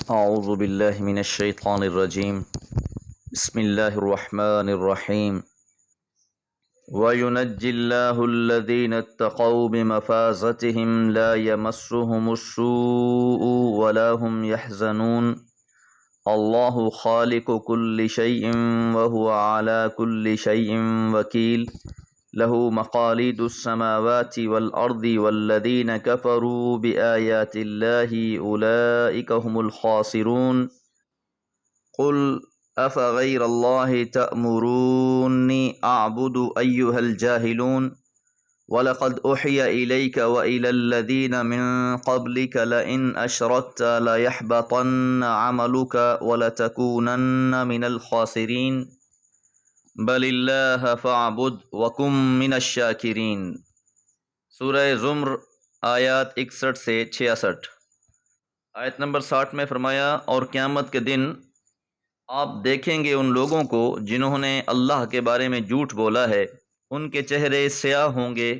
أعوذ بالله من الشيطان الرجيم. بسم الله الرحمن الرحيم. وينجي الله الذين اتقوا بمفازتهم لا يمسهم السوء ولا هم يحزنون. الله خالق كل شيء وهو على كل شيء وكيل. له مقاليد السماوات والأرض والذين كفروا بآيات الله أولئك هم الخاسرون. قل أفغير الله تأمروني أعبد أيها الجاهلون. ولقد أوحي إليك وإلى الذين من قبلك لئن أشركت ليحبطن عملك ولتكونن من الخاسرين. بل اللہ فاعبد وکم من الشاکرین. سورہ زمر آیات 61 سے 66. آیت نمبر 60 میں فرمایا، اور قیامت کے دن آپ دیکھیں گے ان لوگوں کو جنہوں نے اللہ کے بارے میں جھوٹ بولا ہے، ان کے چہرے سیاہ ہوں گے.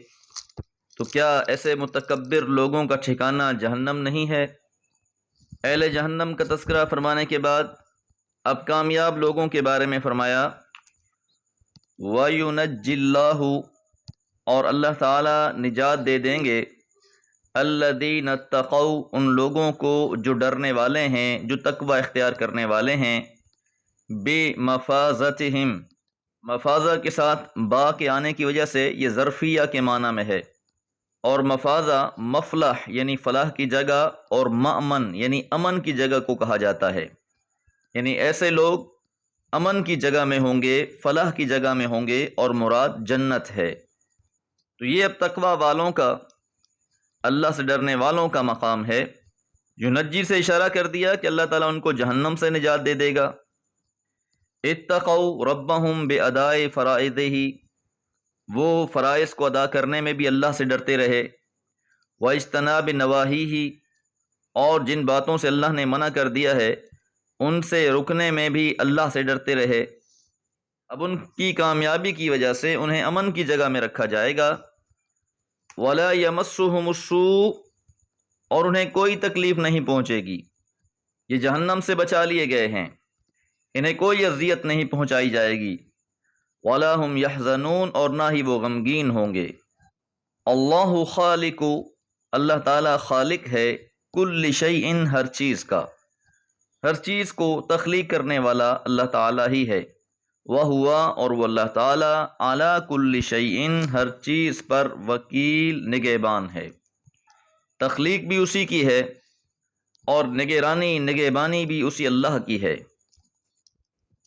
تو کیا ایسے متکبر لوگوں کا ٹھکانہ جہنم نہیں ہے؟ اہل جہنم کا تذکرہ فرمانے کے بعد اب کامیاب لوگوں کے بارے میں فرمایا، وَيُنَجِّ اللَّهُ، اور اللہ تعالیٰ نجات دے دیں گے، الَّذِينَ اتَّقَوْا، ان لوگوں کو جو ڈرنے والے ہیں، جو تقوی اختیار کرنے والے ہیں، بِمَفَازَتِهِمْ، مفازہ کے ساتھ با کے آنے کی وجہ سے یہ ظرفیہ کے معنی میں ہے، اور مفازہ مفلح یعنی فلاح کی جگہ اور مأمن یعنی امن کی جگہ کو کہا جاتا ہے. یعنی ایسے لوگ امن کی جگہ میں ہوں گے، فلاح کی جگہ میں ہوں گے، اور مراد جنت ہے. تو یہ اب تقوی والوں کا، اللہ سے ڈرنے والوں کا مقام ہے. ینجی سے اشارہ کر دیا کہ اللہ تعالیٰ ان کو جہنم سے نجات دے دے گا. اتقوا ربهم باداء فرائضہ، وہ فرائض کو ادا کرنے میں بھی اللہ سے ڈرتے رہے. واجتناب نواہیہ، اور جن باتوں سے اللہ نے منع کر دیا ہے ان سے رکنے میں بھی اللہ سے ڈرتے رہے. اب ان کی کامیابی کی وجہ سے انہیں امن کی جگہ میں رکھا جائے گا. وَلَا يَمَسُّهُمُ السُّوءُ، اور انہیں کوئی تکلیف نہیں پہنچے گی. یہ جہنم سے بچا لیے گئے ہیں، انہیں کوئی اذیت نہیں پہنچائی جائے گی. وَلَا هُمْ يَحْزَنُونَ، اور نہ ہی وہ غمگین ہوں گے. اللہ خالق، اللہ تعالیٰ خالق ہے، کل شیء، ہر چیز کا، ہر چیز کو تخلیق کرنے والا اللہ تعالیٰ ہی ہے. وَهُوَ، اور وہ اللہ تعالیٰ، عَلَى كُلِّ شَيْءٍ، ہر چیز پر وکیل، نگہبان ہے. تخلیق بھی اسی کی ہے اور نگہبانی بھی اسی اللہ کی ہے.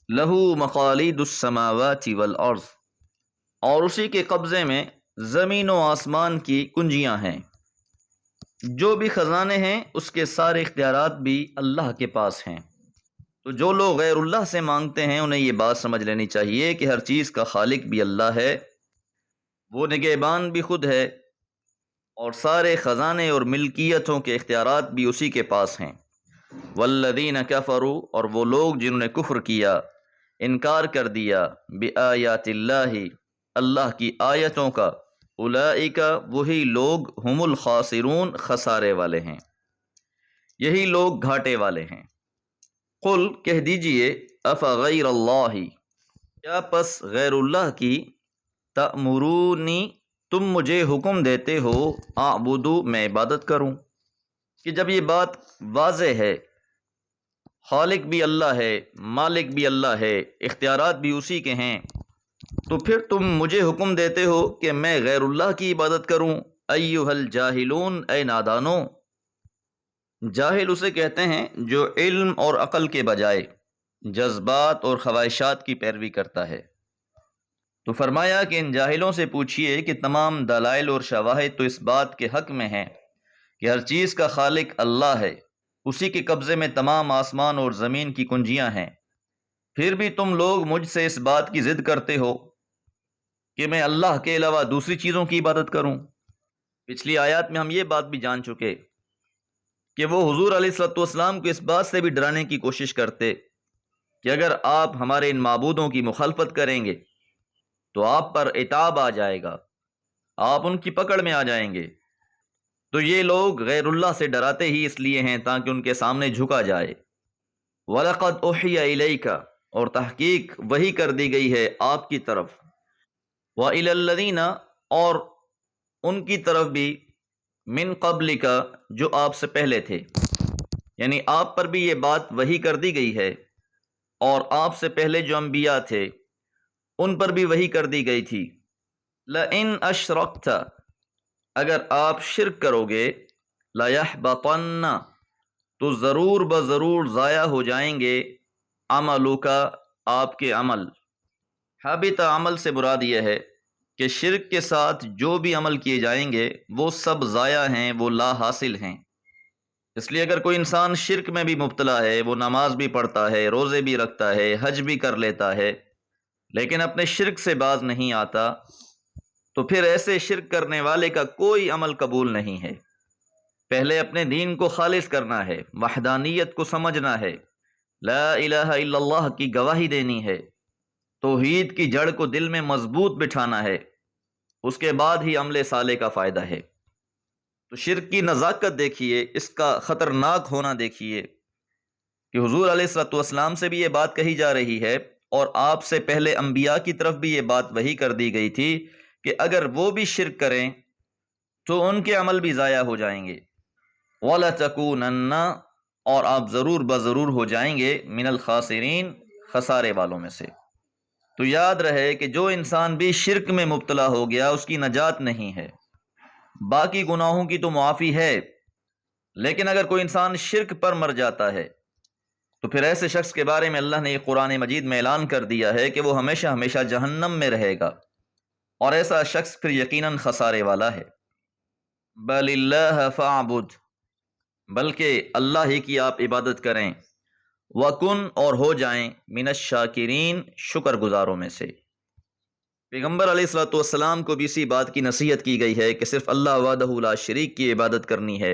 لَهُ مَقَالِيدُ السَّمَاوَاتِ وَالْأَرْضِ، اور اسی کے قبضے میں زمین و آسمان کی کنجیاں ہیں. جو بھی خزانے ہیں اس کے سارے اختیارات بھی اللہ کے پاس ہیں. تو جو لوگ غیر اللہ سے مانگتے ہیں انہیں یہ بات سمجھ لینی چاہیے کہ ہر چیز کا خالق بھی اللہ ہے، وہ نگہبان بھی خود ہے، اور سارے خزانے اور ملکیتوں کے اختیارات بھی اسی کے پاس ہیں. والذین کفروا، اور وہ لوگ جنہوں نے کفر کیا، انکار کر دیا، بآیات اللہ، اللہ کی آیتوں کا، اولئک، وہی لوگ، ہم الخاسرون، خسارے والے ہیں، یہی لوگ گھاٹے والے ہیں. قل، کہہ دیجئے، افغیر اللہ، کیا پس غیر اللہ کی، تأمرونی، تم مجھے حکم دیتے ہو، اعبدو، میں عبادت کروں. کہ جب یہ بات واضح ہے، خالق بھی اللہ ہے، مالک بھی اللہ ہے، اختیارات بھی اسی کے ہیں، تو پھر تم مجھے حکم دیتے ہو کہ میں غیر اللہ کی عبادت کروں. ایھا الجاہلون، اے نادانو. جاہل اسے کہتے ہیں جو علم اور عقل کے بجائے جذبات اور خواہشات کی پیروی کرتا ہے. تو فرمایا کہ ان جاہلوں سے پوچھئے کہ تمام دلائل اور شواہد تو اس بات کے حق میں ہیں کہ ہر چیز کا خالق اللہ ہے، اسی کے قبضے میں تمام آسمان اور زمین کی کنجیاں ہیں، پھر بھی تم لوگ مجھ سے اس بات کی ضد کرتے ہو کہ میں اللہ کے علاوہ دوسری چیزوں کی عبادت کروں. پچھلی آیات میں ہم یہ بات بھی جان چکے کہ وہ حضور علیہ الصلوۃ والسلام کو اس بات سے بھی ڈرانے کی کوشش کرتے کہ اگر آپ ہمارے ان معبودوں کی مخالفت کریں گے تو آپ پر عتاب آ جائے گا، آپ ان کی پکڑ میں آ جائیں گے. تو یہ لوگ غیر اللہ سے ڈراتے ہی اس لیے ہیں تاکہ ان کے سامنے جھکا جائے، وَلَقَدْ أُوحِيَ إِلَيْكَ اور تحقیق وحی کر دی گئی ہے آپ کی طرف، وَإِلَى الَّذِينَ اور ان کی طرف بھی، من قبلک جو آپ سے پہلے تھے، یعنی آپ پر بھی یہ بات وحی کر دی گئی ہے، اور آپ سے پہلے جو انبیاء تھے ان پر بھی وحی کر دی گئی تھی۔ لَإِنْ أَشْرَكْتَ اگر آپ شرک کرو گے، لَيَحْبَطَنَّ تو ضرور بضرور ضائع ہو جائیں گے، عملک آپ کے عمل۔ حابط عمل سے مراد یہ ہے کہ شرک کے ساتھ جو بھی عمل کیے جائیں گے وہ سب ضائع ہیں، وہ لا حاصل ہیں۔ اس لیے اگر کوئی انسان شرک میں بھی مبتلا ہے، وہ نماز بھی پڑھتا ہے، روزے بھی رکھتا ہے، حج بھی کر لیتا ہے، لیکن اپنے شرک سے باز نہیں آتا، تو پھر ایسے شرک کرنے والے کا کوئی عمل قبول نہیں ہے۔ پہلے اپنے دین کو خالص کرنا ہے، وحدانیت کو سمجھنا ہے، لا الہ الا اللہ کی گواہی دینی ہے، توحید کی جڑ کو دل میں مضبوط بٹھانا ہے، اس کے بعد ہی عمل صالح کا فائدہ ہے۔ تو شرک کی نزاکت دیکھیے، اس کا خطرناک ہونا دیکھیے کہ حضور علیہ الصلوۃ والسلام سے بھی یہ بات کہی جا رہی ہے، اور آپ سے پہلے انبیاء کی طرف بھی یہ بات وحی کر دی گئی تھی کہ اگر وہ بھی شرک کریں تو ان کے عمل بھی ضائع ہو جائیں گے۔ وَلَتَكُونَنَّ اور آپ ضرور بضرور ہو جائیں گے، من الخاسرین خسارے والوں میں سے۔ تو یاد رہے کہ جو انسان بھی شرک میں مبتلا ہو گیا اس کی نجات نہیں ہے، باقی گناہوں کی تو معافی ہے، لیکن اگر کوئی انسان شرک پر مر جاتا ہے تو پھر ایسے شخص کے بارے میں اللہ نے یہ قرآن مجید میں اعلان کر دیا ہے کہ وہ ہمیشہ ہمیشہ جہنم میں رہے گا، اور ایسا شخص پھر یقیناً خسارے والا ہے۔ بل اللہ فاعبد بلکہ اللہ ہی کی آپ عبادت کریں، وکن اور ہو جائیں من الشاکرین شکر گزاروں میں سے۔ پیغمبر علیہ الصلوۃ والسلام کو بھی اسی بات کی نصیحت کی گئی ہے کہ صرف اللہ وحدہ لا شریک کی عبادت کرنی ہے،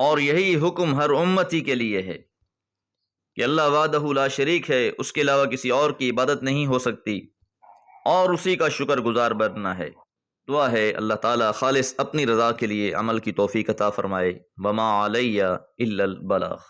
اور یہی حکم ہر امتی کے لیے ہے کہ اللہ وحدہ لا شریک ہے، اس کے علاوہ کسی اور کی عبادت نہیں ہو سکتی، اور اسی کا شکر گزار بننا ہے۔ دعا ہے اللہ تعالیٰ خالص اپنی رضا کے لیے عمل کی توفیق عطا فرمائے۔ وما علیہ الا البلاغ۔